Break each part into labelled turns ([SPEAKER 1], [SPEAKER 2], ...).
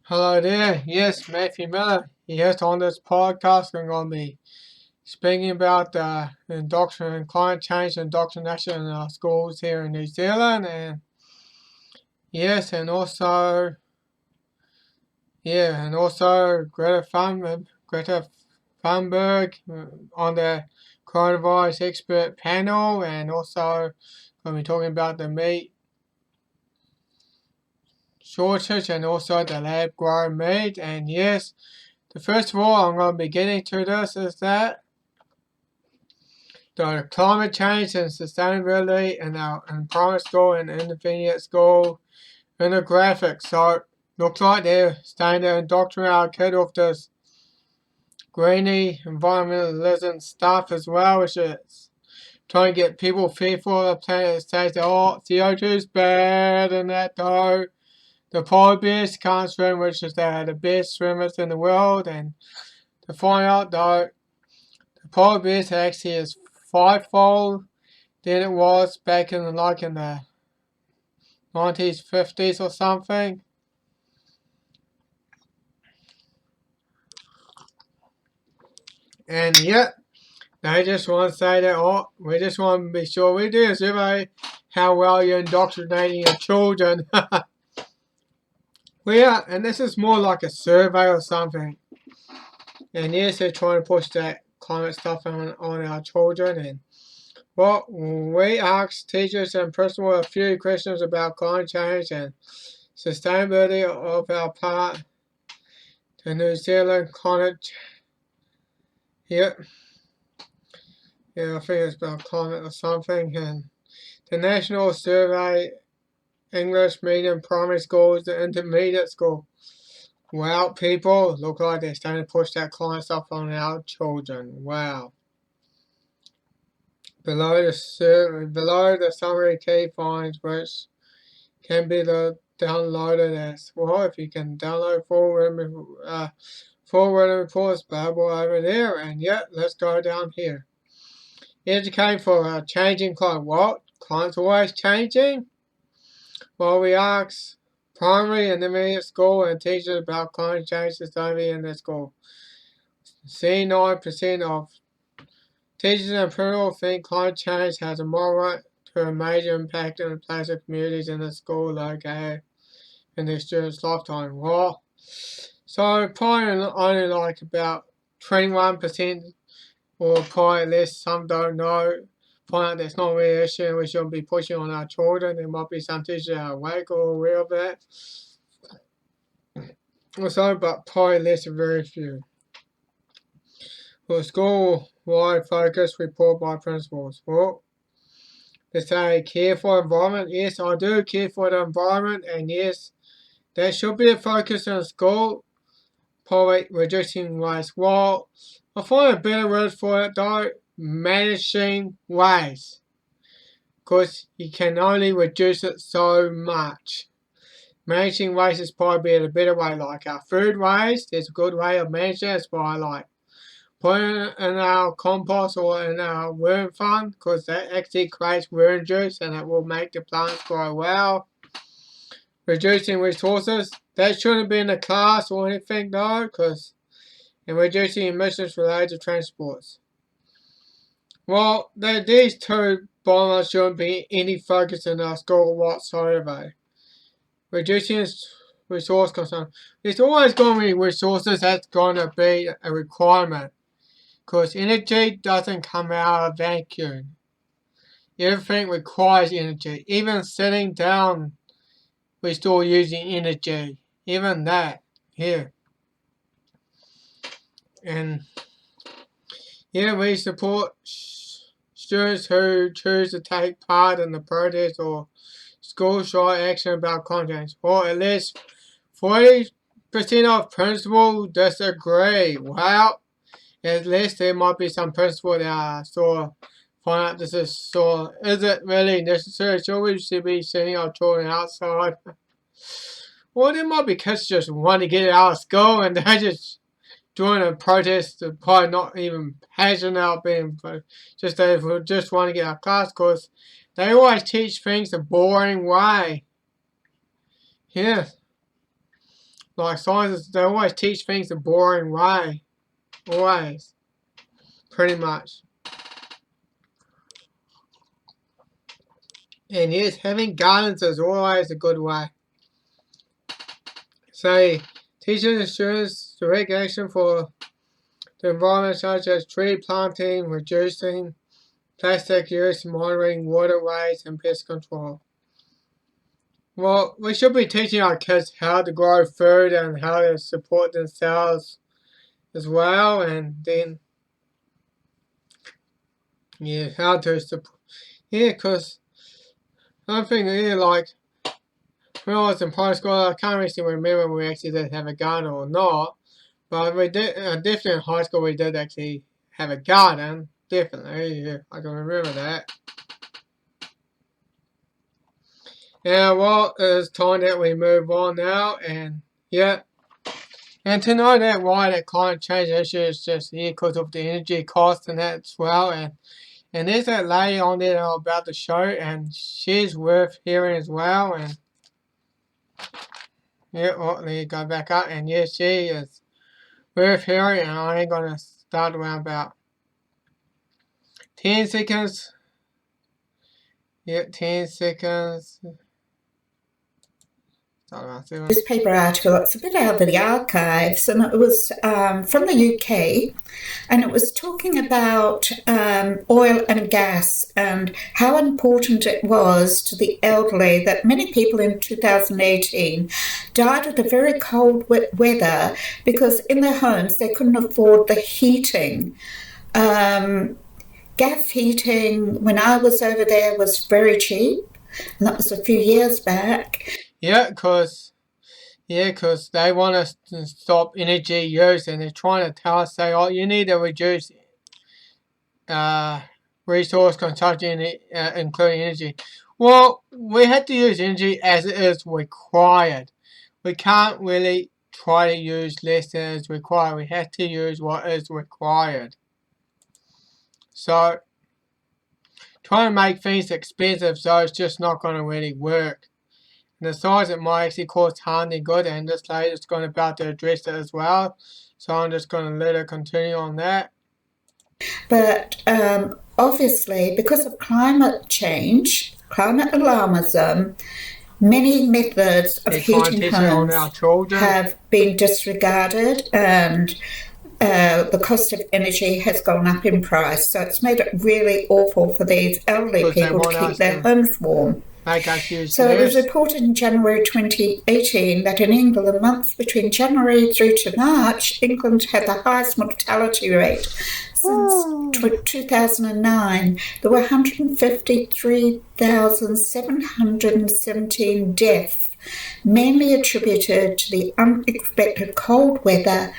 [SPEAKER 1] Hello there. Yes, Matthew Miller. Yes, on this podcast, I'm going to be speaking about climate change and indoctrination in our schools here in New Zealand. And yes, and also Greta Thunberg on the coronavirus expert panel, and also going to be talking about the meat shortage and also the lab grown meat. And yes, first of all, I'm going to be getting to this is that the climate change and sustainability in primary school and intermediate school in the graphics. So looks like they're starting to indoctrinate our kid with this greeny environmentalism stuff as well, which is trying to get people fearful of the planet. It says that CO2 is bad and that though. The polar bears can't swim, which is they're the best swimmers in the world, and to find out though, the polar bears actually is fivefold than it was back in the 90s, 50s or something. And yet, they just want to say that, we just want to be sure we do a survey how well you're indoctrinating your children. And this is more like a survey or something. And yes, they're trying to push that climate stuff on our children. And we asked teachers and principals a few questions about climate change and sustainability of our part. The New Zealand climate. Yep. Yeah, I think it's about climate or something. And the National Survey, English medium primary schools, the intermediate school. Wow, people, look like they're starting to push that climate stuff on our children. Wow. Below the summary key finds, which can be downloaded as well. If you can download full written reports, available over there. And yet, let's go down here. Educate for a changing climate. What? Climate's always changing? Well, we asked primary and intermediate school and teachers about climate change sustainability in their school. 69% of teachers and principals think climate change has a moderate to a major impact on the place of communities in the school located in the student's lifetime. Well, so probably only like about 21% or probably less, some don't know. Find out that's not really an issue and we shouldn't be pushing on our children. There might be some teachers that are awake or aware of that. Also, but probably less, very few. For school-wide focus report by principals. Well, they say care for environment. Yes, I do care for the environment, and yes, that should be a focus in school. Probably reducing waste. Well, I find a better word for it though, managing waste. Because you can only reduce it so much. Managing waste is probably a better way, like our food waste is a good way of managing it. It's by like putting it in our compost or in our worm fund, because that actually creates worm juice and it will make the plants grow well. Reducing resources, that shouldn't be in a class or anything though, and reducing emissions related to transports. Well, these two bombers shouldn't be any focus in our school whatsoever. Reducing resource consumption. There's always going to be resources that's going to be a requirement, because energy doesn't come out of a vacuum. Everything requires energy. Even sitting down, we're still using energy. Even that, here. And yeah, we support students who choose to take part in the protest or school-wide action about climate change. Or at least 40% of principals disagree. Wow. At least there might be some principals that are sort of find out is it really necessary? Should we be sending our children outside? Well, there might be kids just want to get out of school and they're just doing a protest, probably not even passionate about being, just they just want to get out of class, because they always teach things the boring way. Yeah. like scientists, they always teach things a boring way. Always. Pretty much. And yes, having gardens is always a good way. So, teaching the students the regulation for the environment such as tree planting, reducing plastic use, monitoring waterways, and pest control. Well, we should be teaching our kids how to grow food and how to support themselves as well, and then, yeah, how to support, yeah, because I think, yeah, like, when I was in primary school, I can't really remember when we actually did have a garden or not, but we did, definitely in high school we did actually have a garden, definitely, yeah, I can remember that. Yeah, well, it's time that we move on now, and yeah. And to know that why that climate change issue is just here because of the energy cost and that as well. And there's that lady on there about the show, and she's worth hearing as well. And yeah, oh, there you go back up. And yeah, she is worth hearing, and I ain't going to start around about 10 seconds. Yeah, 10 seconds.
[SPEAKER 2] Newspaper article. It's a bit out of the archives, and it was from the UK, and it was talking about oil and gas and how important it was to the elderly that many people in 2018 died of the very cold weather because in their homes they couldn't afford the heating. Gas heating, when I was over there, was very cheap, and that was a few years back.
[SPEAKER 1] Yeah, because they want us to stop energy use, and they're trying to tell us, say, oh, you need to reduce resource consumption, including energy. Well, we have to use energy as it is required. We can't really try to use less than is required. We have to use what is required. So, trying to make things expensive so it's just not going to really work. And besides, it might actually cause harm than good, and this lady is going to about to address it as well. So I'm just going to let her continue on that.
[SPEAKER 2] But obviously, because of climate change, climate alarmism, many methods of heating homes have been disregarded, and the cost of energy has gone up in price. So it's made it really awful for these elderly people to keep their homes warm. So it was reported in January 2018 that in England, the months between January through to March, England had the highest mortality rate since 2009. There were 153,717 deaths, mainly attributed to the unexpected cold weather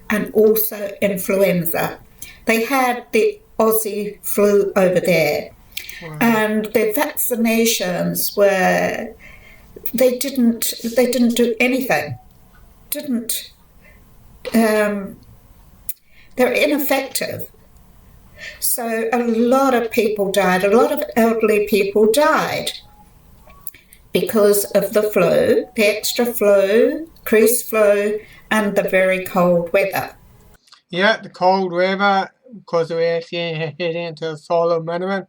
[SPEAKER 2] and also influenza. They had the Aussie flu over there. Wow. And their vaccinations were, they didn't do anything. They're ineffective. So a lot of people died. A lot of elderly people died because of the flu, the extra flu, increased flu, and the very cold weather.
[SPEAKER 1] Yeah, the cold weather, because we're actually heading into a solar minimum.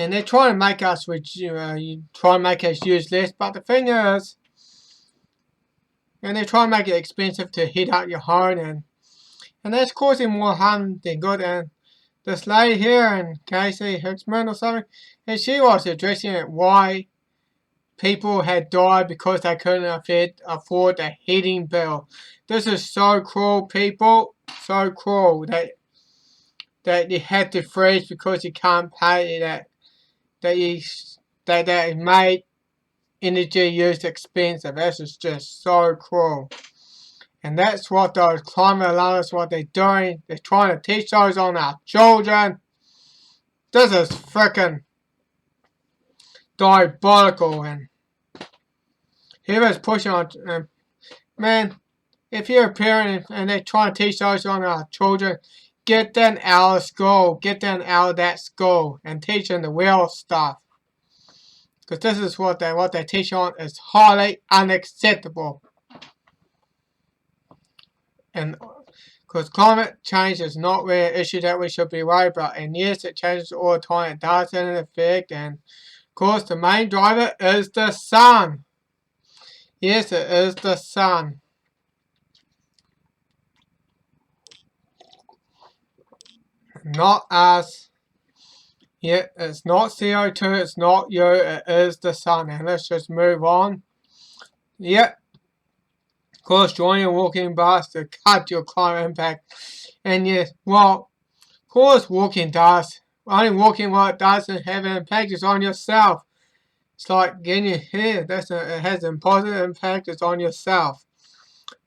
[SPEAKER 1] And they're trying to make us use less, but the thing is, and they're trying to make it expensive to heat up your home, and that's causing more harm than good. And this lady here, and Casey Hicksman or something, and she was addressing it, why people had died because they couldn't afford the heating bill. This is so cruel, people, so cruel that you had to freeze because you can't pay that made energy use expensive. This is just so cruel. And that's what those climate alarmists, what they're doing. They're trying to teach those on our children. This is freaking diabolical. And whoever's pushing on, man, if you're a parent and they're trying to teach those on our children, get them out of school. Get them out of that school and teach them the real stuff. Because this is what they teach on is highly unacceptable. and because climate change is not really an issue that we should be worried about, and yes, it changes all the time, it does have an effect, and of course the main driver is the sun. Yes, it is the sun. Not us. Yeah, it's not CO2, it's not you, it is the sun. And let's just move on. Yep. Of course, join your walking bus to cut your climate impact. And yes, well, of course walking does. Only walking what it doesn't have an impact is on yourself. It's like getting your hair. It has a positive impact, it's on yourself.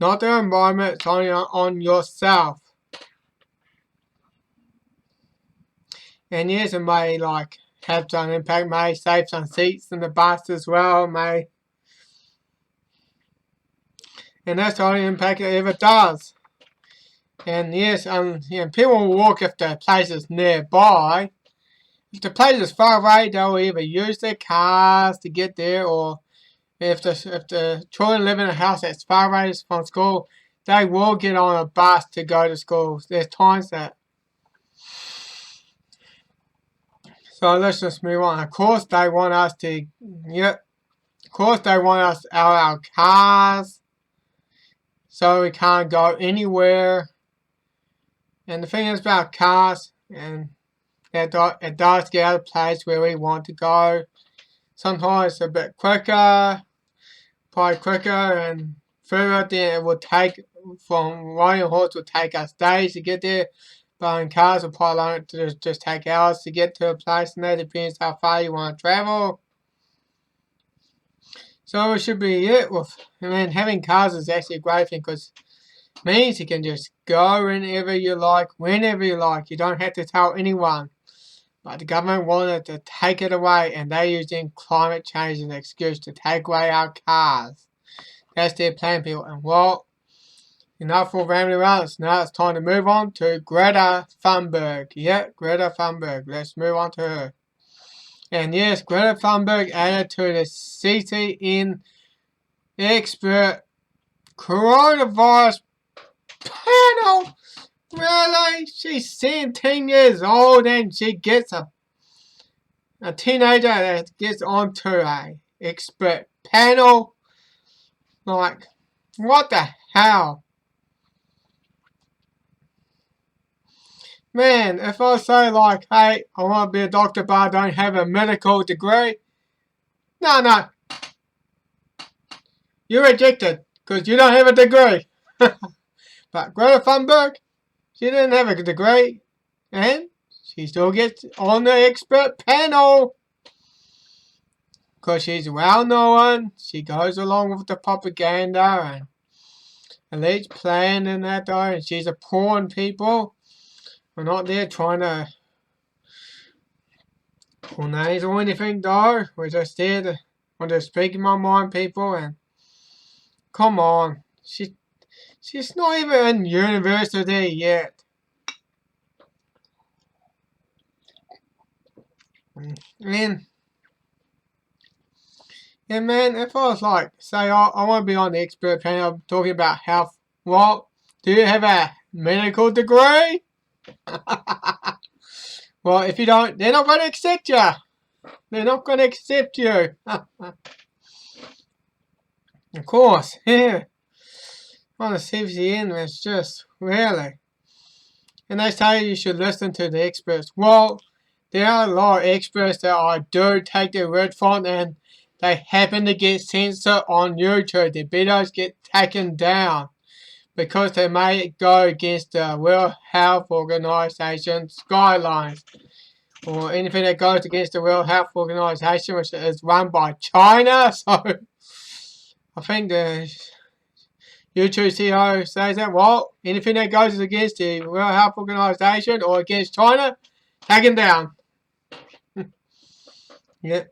[SPEAKER 1] Not the environment, it's only on yourself. And yes, it may like have some impact, may save some seats in the bus as well, may. And that's the only impact it ever does. And yes, people will walk if the place is nearby. If the place is far away, they'll either use their cars to get there, or if the children live in a house that's far away from school, they will get on a bus to go to school. There's times that. So let's just move on. Of course, they want us to, of course they want us out of our cars, so we can't go anywhere. And the thing is about cars, and it does get out of place where we want to go. Sometimes it's a bit quicker, probably quicker and further than it would take. From riding a horse would take us days to get there, but in cars will probably just take hours to get to a place, and that depends how far you want to travel. So it should be it. Having cars is actually a great thing, because it means you can just go whenever you like, whenever you like. You don't have to tell anyone. But the government wanted to take it away, and they're using climate change as an excuse to take away our cars. That's their plan, people. And well, enough for rambling around. Now it's time to move on to Greta Thunberg. Yeah, Greta Thunberg. Let's move on to her. And yes, Greta Thunberg added to the CTN expert coronavirus panel. Really? She's 17 years old and she gets a teenager that gets onto a expert panel. Like, what the hell? Man, if I say like, hey, I want to be a doctor but I don't have a medical degree. No. You're rejected because you don't have a degree. But Greta Thunberg, she didn't have a degree, and she still gets on the expert panel because she's well known. She goes along with the propaganda and elite plan and that though, and she's a pawn, people. We're not there trying to pull names or anything though. We're just there to speak my mind, people, and come on. She's not even in university yet. And man, if I was like, say, I want to be on the expert panel talking about health, well, do you have a medical degree? Well, if you don't, they're not going to accept you. They're not going to accept you. Of course, yeah. On the CCN, it's just really. And they say you should listen to the experts. Well, there are a lot of experts that I do take their word from, and they happen to get censored on YouTube. Their videos get taken down because they may go against the World Health Organization's guidelines, or anything that goes against the World Health Organization, which is run by China. So I think the YouTube CEO says that, well, anything that goes against the World Health Organization or against China, take him down. Yeah.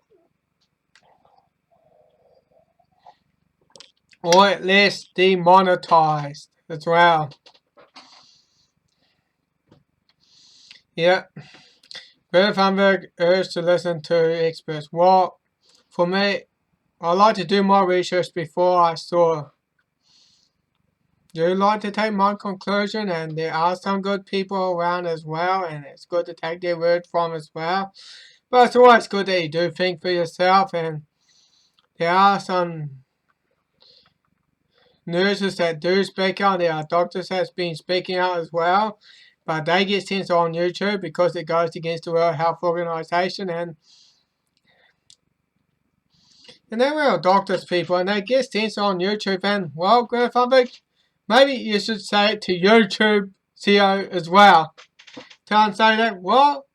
[SPEAKER 1] Or at least demonetized as well. Yeah. Greta Thunberg urged to listen to experts. Well, for me, I like to do my research before I saw do like to take my conclusion, and there are some good people around as well, and it's good to take their word from as well. But it's always good that you do think for yourself, and there are some nurses that do speak out, there are doctors that's been speaking out as well, but they get censored on YouTube because it goes against the World Health Organization, and they're real doctors people, and they get censored on YouTube, and, well, Greta Thunberg, maybe you should say it to YouTube CEO as well. Tell them say that, well,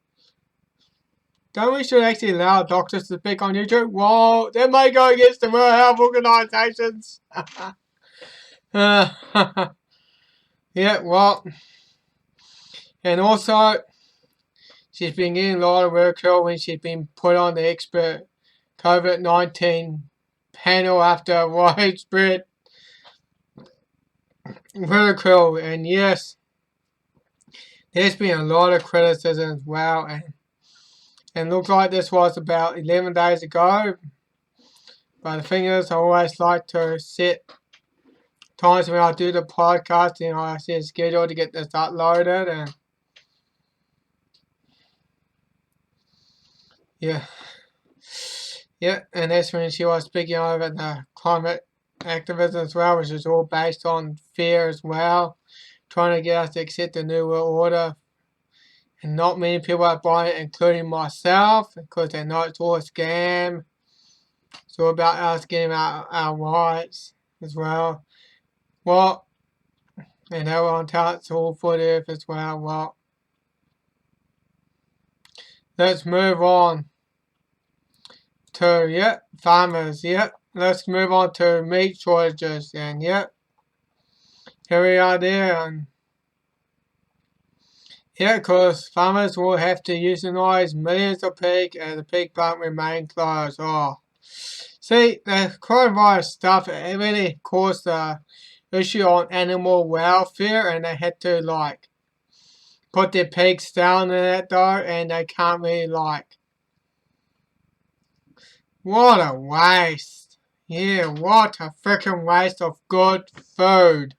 [SPEAKER 1] don't we should actually allow doctors to speak on YouTube? Whoa, they may go against the World Health Organizations. Yeah, well, and also, she's been getting a lot of ridicule when she's been put on the expert COVID-19 panel after widespread ridicule. And yes, there's been a lot of criticism as well. And looks like this was about 11 days ago. But the thing is, I always like to set times when I do the podcast, and I set a schedule to get this uploaded. And yeah. Yeah, and that's when she was speaking over the climate activism as well, which is all based on fear as well, trying to get us to accept the New World Order. And not many people are buying it, including myself, because they know it's all a scam. It's all about us getting our rights as well. Well, and they want to tell it's all for the earth as well. Well, let's move on to, farmers, let's move on to meat shortages, and here we are there, and because farmers will have to euthanize millions of pigs as the pig plant remain closed. Oh, see, the coronavirus stuff, it really caused the issue on animal welfare, and they had to, like, put their pigs down in that though, and they can't really, like, what a waste. Yeah, what a freaking waste of good food.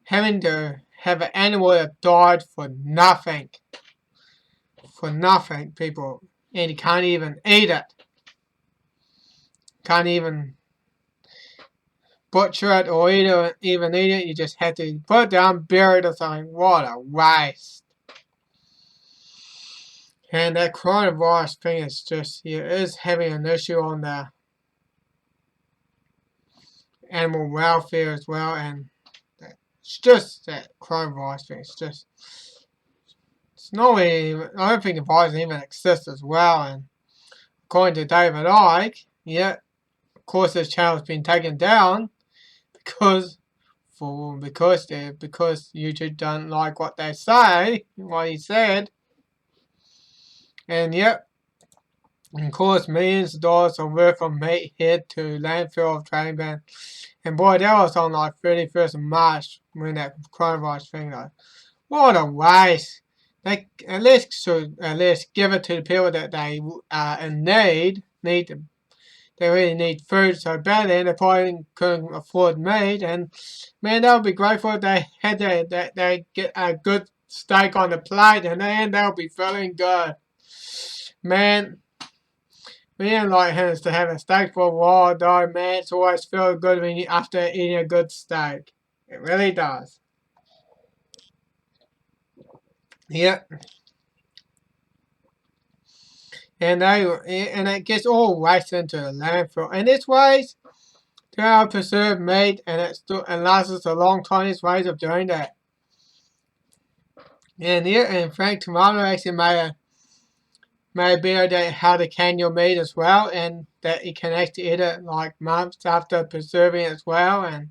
[SPEAKER 1] Having to have an animal that died for nothing. For nothing, people. And you can't even eat it. Can't even butcher it or even eat it. You just have to put it down, bury it or something. What a waste. And that coronavirus thing is just, is having an issue on the animal welfare as well, and it's just that coronavirus thing. It's not even, I don't think the virus even exists as well, and according to David Icke, of course this channel's been taken down because YouTube don't like what they say, what he said. And of course, millions of dollars of worth of meat head to landfill of trading ban. And boy, that was on like 31st of March when that coronavirus thing, like, what a waste. They at least should give it to the people that they in need to, they really need food so badly, and they probably couldn't afford meat. And man, that would be grateful if they had they get a good steak on the plate, and then they'll be feeling good. Man, we didn't like him to have a steak for a while, though, man. It's always feel good when after eating a good steak. It really does. And it gets all wasted into the landfill. And this ways to help preserve meat, and it lasts us a long time. There's ways of doing that. And Frank Tomato actually made a video that how to can your meat as well, and that you can actually eat it like months after preserving it as well, and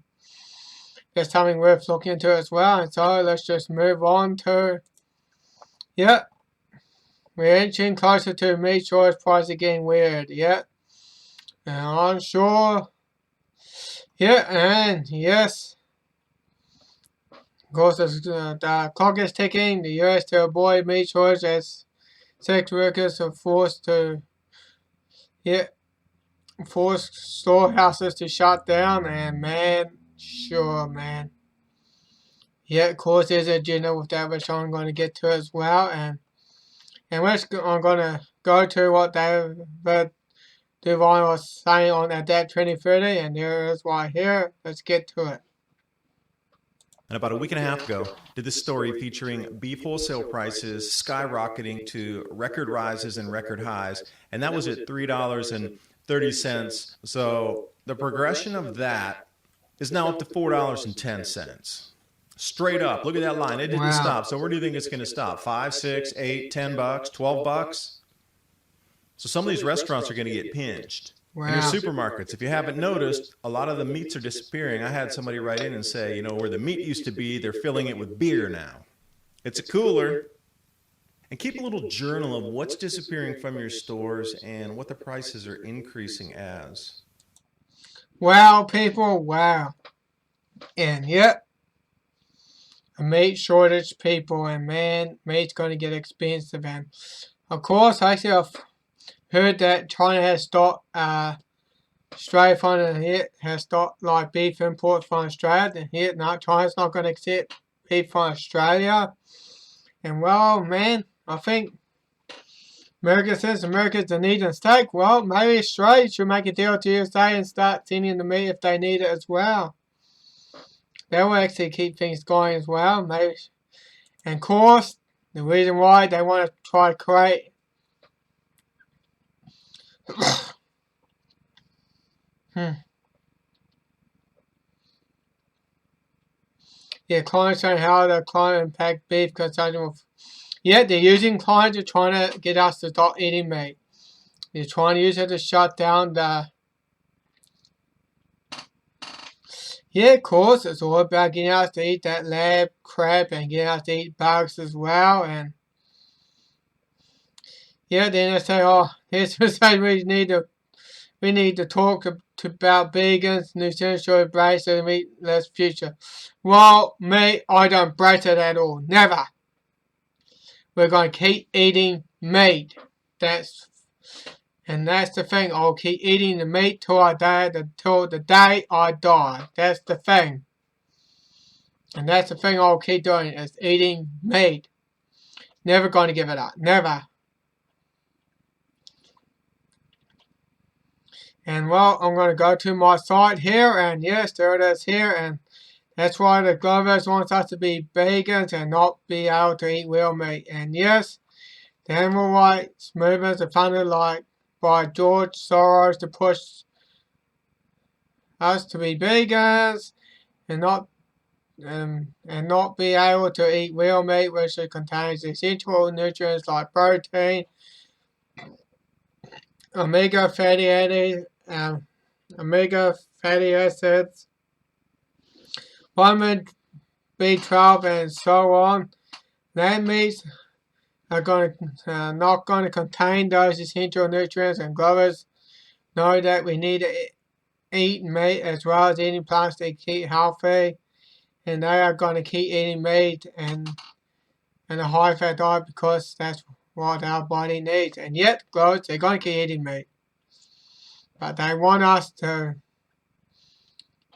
[SPEAKER 1] that's something worth looking into as well. And so let's just move on to, we're inching closer to meat shortage prices getting weird, and I'm sure, and yes, of course the clock is ticking, the US to avoid meat shortage as sex workers are forced to, force storehouses to shut down, and man, sure, man. Yeah, of course, there's an agenda with that, which I'm going to get to as well. And I'm going to go to what David Divine was saying on Adapt 2030, and here is why here. Let's get to it.
[SPEAKER 3] And about a week and a half ago, did this story featuring beef wholesale prices skyrocketing to record rises and record highs, and that was at $3.30. So the progression of that is now up to $4.10. Straight up. Look at that line. It didn't stop. So where do you think it's going to stop? 5, 6, 8, $10, $12? So some of these restaurants are going to get pinched.
[SPEAKER 1] Wow.
[SPEAKER 3] And your supermarkets, if you haven't noticed, a lot of the meats are disappearing. I had somebody write in and say, you know, where the meat used to be, they're filling it with beer now. It's a cooler. And keep a little journal of what's disappearing from your stores and what the prices are increasing as.
[SPEAKER 1] Wow, people, wow. And yep, a meat shortage, people, and man, meat's going to get expensive. And of course, actually, I've heard that China has stopped Australia from here, has stopped like beef imports from Australia. And here, no, China's not going to accept beef from Australia. And well, man, I think America says America's in need of steak. Well, maybe Australia should make a deal to USA and start sending the meat if they need it as well. That will actually keep things going as well. Maybe. And of course, the reason why they want to try to create Yeah, climate change, how the climate impact beef consumption. Yeah, they're using climate to try to get us to stop eating meat. They're trying to use it to shut down the... Yeah, of course, it's all about getting us to eat that lamb, crab, and getting us to eat bugs as well. And yeah, then they say, oh, here's what we need to talk about vegans, nutritional embrace and meatless future. Well, me, I don't embrace it at all. Never. We're going to keep eating meat. That's the thing. I'll keep eating the meat till the day I die. That's the thing. And that's the thing I'll keep doing, is eating meat. Never going to give it up. Never. And well, I'm going to go to my site here, and yes, there it is here, and that's why the Globers wants us to be vegans and not be able to eat real meat. And yes, the animal rights movements are funded like by George Soros to push us to be vegans and not be able to eat real meat, which contains essential nutrients like protein, omega fatty acids, vitamin B12, and so on. That meats are not going to contain those essential nutrients, and growers know that we need to eat meat as well as eating plants to keep healthy, and they are going to keep eating meat and a high-fat diet because that's what our body needs. And yet, growers, they're going to keep eating meat. But they want us to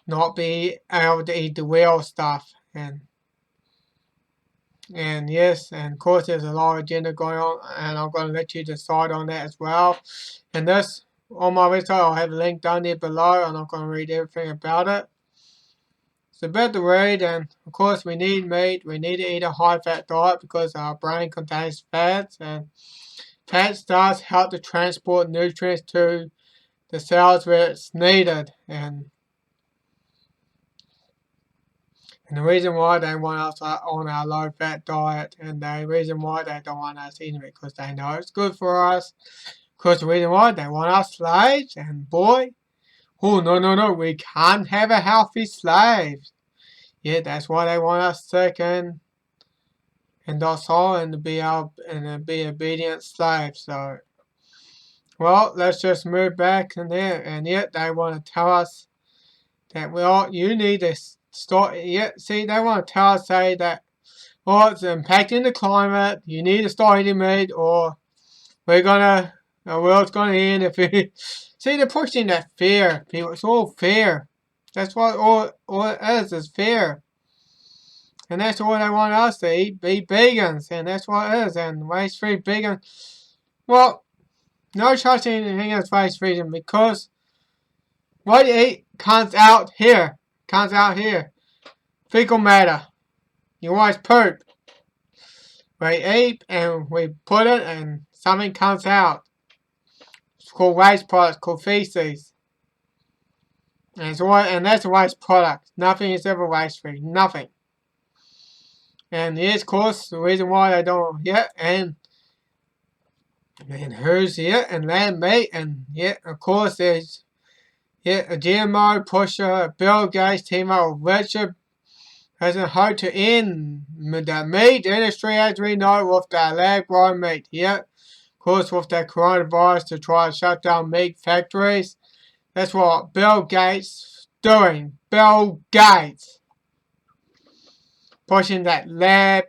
[SPEAKER 1] not be able to eat the real stuff. And yes, and of course there's a lot of agenda going on, and I'm going to let you decide on that as well. And this, on my website, I'll have a link down there below. I'm not going to read everything about it. It's about to read, and of course we need meat. We need to eat a high-fat diet because our brain contains fats, and fats does help to transport nutrients to the cells where it's needed. And the reason why they want us on our low-fat diet, and the reason why they don't want us eating it, because they know it's good for us. Because the reason why they want us slaves, and boy, oh no, we can't have a healthy slave. Yeah, that's why they want us sick and docile and to be obedient slaves. So, well, let's just move back in there, and yet they want to tell us that you need to start. Yet, see, they want to tell us, say that, it's impacting the climate. You need to start eating meat, or the world's gonna end if you. See, they're pushing that fear, people. It's all fear. That's what all it is fear. And that's all they want us to eat, be vegans. And that's what it is. And race-free vegan. Well, no such thing as race-free because what you eat comes out here. Comes out here. Fecal matter. You always poop. We eat and we put it and something comes out. It's called waste products, called feces. And that's a waste product. Nothing is ever waste-free. Nothing. And yes, of course, the reason why they don't, and who's here, and land meat, and of course, there's, a GMO pusher, Bill Gates, team up with Richard, has a hope to end the meat industry as we know with the lab-grown meat, of course, with the coronavirus to try to shut down meat factories. That's what Bill Gates doing. Bill Gates. Pushing that lab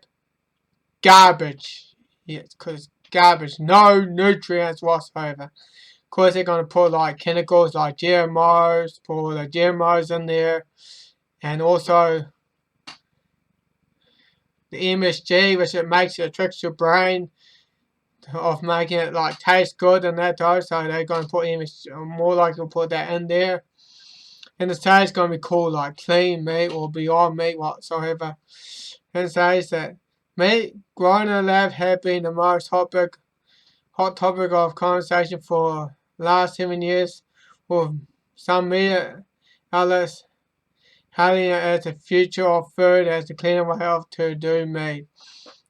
[SPEAKER 1] garbage. Yes, because garbage. No nutrients whatsoever. Of course, they're going to put like chemicals like GMOs, put the GMOs in there. And also the MSG, which it tricks your brain of making it like taste good and that though. So they're going to put MSG, more likely to put that in there. And the taste is going to be called like clean meat or beyond meat whatsoever. And says that meat grown in the lab have been the most hot topic of conversation for the last 7 years, with some media outlets hailing it as the future of food as the cleaner way to do meat.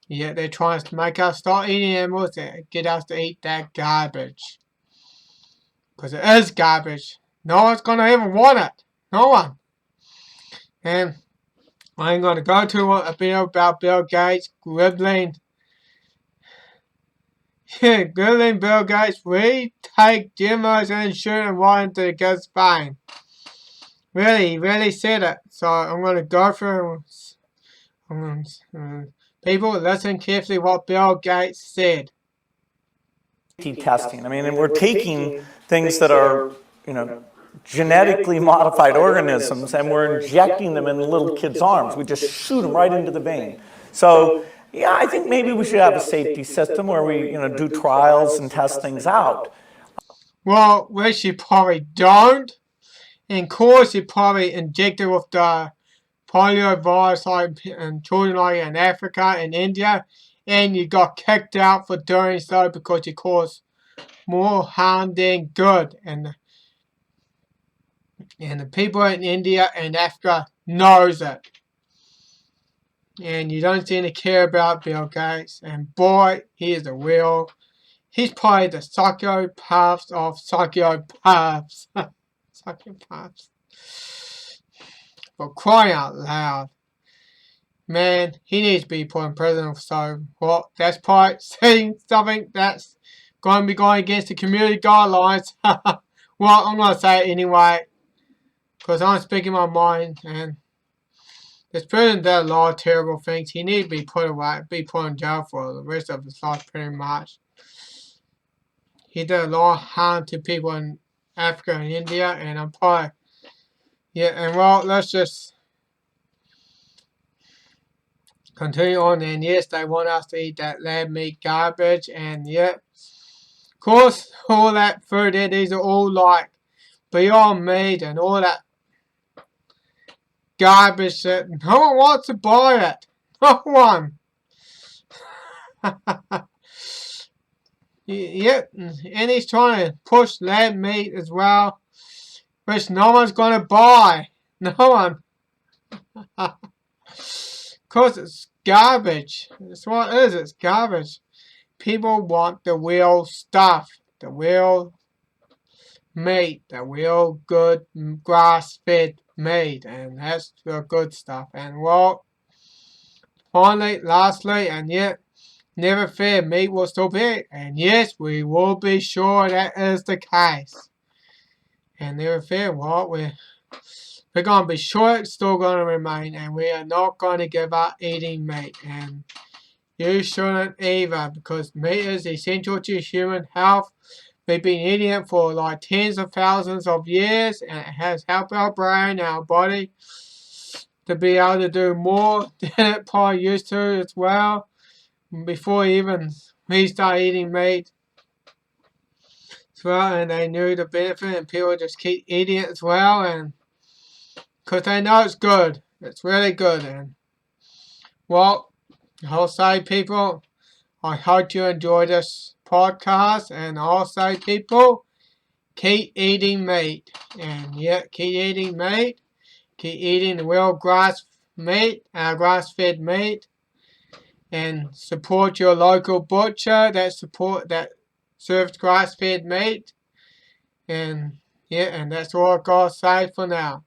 [SPEAKER 1] Yet they're trying to make us stop eating animals and get us to eat that garbage. Because it is garbage. No one's going to ever want it. No one. And I'm going to go to a video about Bill Gates gribbling. Gribbling Bill Gates. We take GMOs and shoot them right into the guy's spine. Really said it. So I'm going to go through. People listen carefully what Bill Gates said.
[SPEAKER 4] Testing. I mean, and we're taking things that are, genetically modified organisms, and we're injecting them in little kids' arms. We just shoot them right into the vein. So, I think maybe we should have a safety system where we, do trials and test things out.
[SPEAKER 1] Well, which you probably don't. And of course, you probably injected with the polio virus like in children like in Africa and India, and you got kicked out for doing so because you caused more harm than good. And the people in India and Africa knows it. And you don't seem to care about Bill Gates. And boy, he is he's probably the psychopaths of psychopaths. Psychopaths. For crying out loud. Man, he needs to be put in prison. So, well, that's probably saying something that's going to be going against the community guidelines. Well, I'm going to say it anyway. Because I'm speaking my mind, and this person did a lot of terrible things. He needs to be put in jail for the rest of his life, pretty much. He did a lot of harm to people in Africa and India, and I'm probably, and well, let's just continue on. And yes, they want us to eat that lab meat garbage, and of course, all that food there, these are all like Beyond Meat and all that garbage that no one wants to buy it. No one. And he's trying to push lab meat as well, which no one's going to buy. No one. Because it's garbage. That's what it is. It's garbage. People want the real stuff. The real meat. The real good grass-fed meat, and that's the good stuff. And well, finally, lastly, and yet, never fear, meat will still be, and yes, we will be sure that is the case. And never fear, well, we're going to be sure it's still going to remain, and we are not going to give up eating meat, and you shouldn't either, because meat is essential to human health, We've been eating it for like tens of thousands of years, and it has helped our brain, our body, to be able to do more than it probably used to as well, before even we started eating meat as well, and they knew the benefit, and people just keep eating it as well, and because they know it's good. It's really good. And well, I'll say, people, I hope you enjoy this podcast, and I'll say, people, keep eating meat. And yeah, keep eating meat. Keep eating real grass-fed meat, and support your local butcher that serves grass-fed meat. And yeah, and that's all I've got to say for now.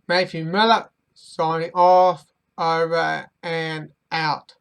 [SPEAKER 1] Matthew Miller, signing off, over and out.